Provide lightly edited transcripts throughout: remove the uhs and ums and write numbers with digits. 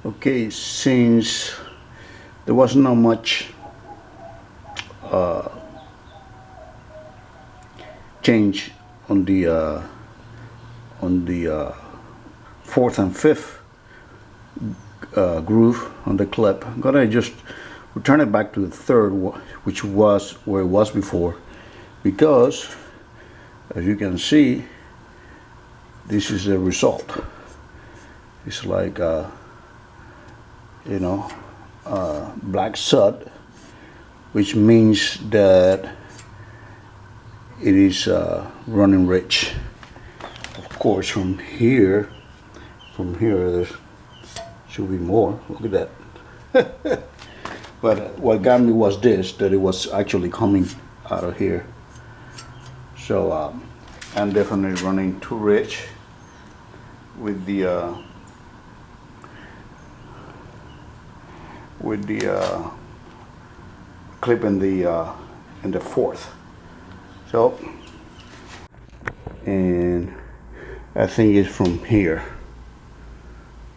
Okay, since there was not much change on the fourth and fifth groove on the clip, I'm gonna just return it back to the third, which was where it was before, because as you can see, this is the result. It's like black soot, which means that it is running rich. Of course, from here there should be more. Look at that. But what got me was this, that it was actually coming out of here. So I'm definitely running too rich with the clip in the fourth. So, and I think it's from here,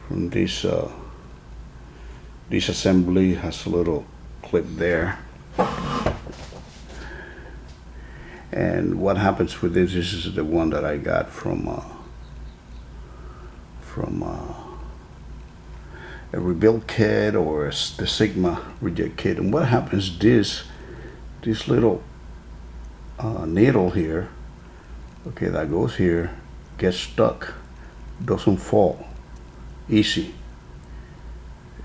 from this assembly has a little clip there. And what happens with this is the one that I got from a rebuild kit or the Sigma reject kit. And what happens, this little needle here, okay, that goes here, gets stuck, doesn't fall easy.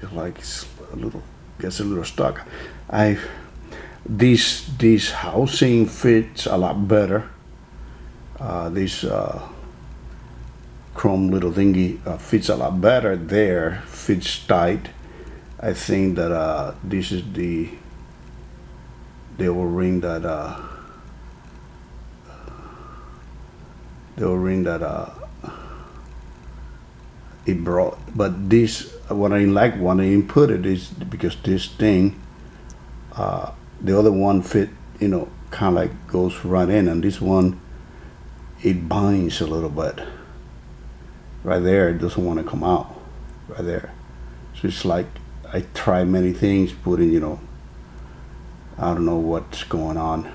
It's like gets a little stuck. This housing fits a lot better. This chrome little thingy fits a lot better there, fits tight. I think that this is the O-ring that it brought. But this, what I like when I input it is because this thing, the other one fit, kind of like goes right in, and this one, it binds a little bit. Right there, it doesn't want to come out, right there. So it's like, I try many things, putting, I don't know what's going on,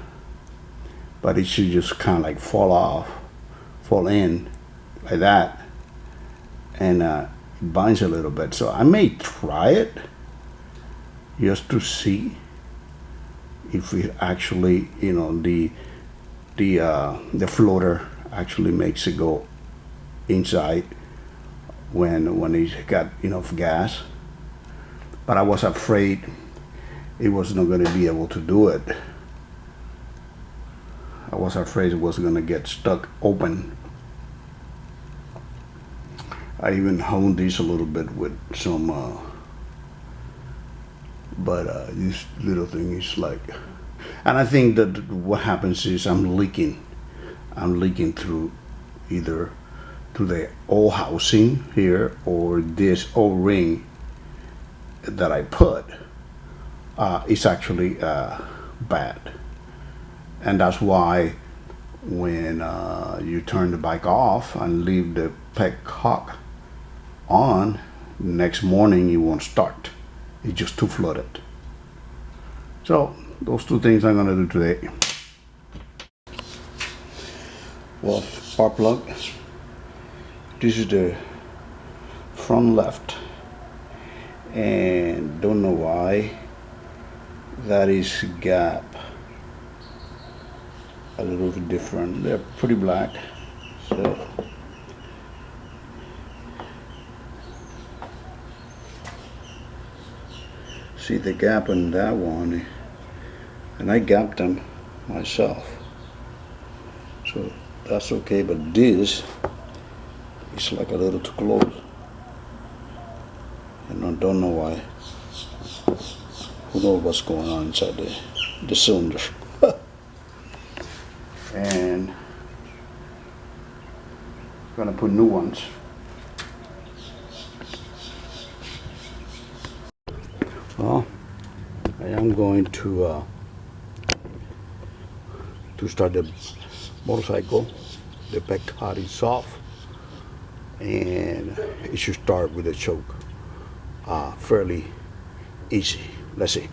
but it should just kind of like fall in, like that, and it binds a little bit. So I may try it, just to see if it actually, the floater actually makes it go inside when it's got enough gas. But I was afraid it was not going to be able to do it. I was afraid it was going to get stuck open. I even honed this a little bit with some but this little thing is like, and I think that what happens is I'm leaking through either to the old housing here or this O-ring that I put is actually bad. And that's why when you turn the bike off and leave the petcock on, next morning it won't start. It's just too flooded. So those two things I'm gonna do today. Well, spark plug. This is the front left, and don't know why that is gap a little bit different. They're pretty black, so see the gap in that one, and I gapped them myself, so that's okay. But this is like a little too close, and I don't know why. Who knows what's going on inside the cylinder. And I'm gonna put new ones. Well, I am going to start the motorcycle. The petcock is off, and it should start with a choke. fairly easy. Let's see.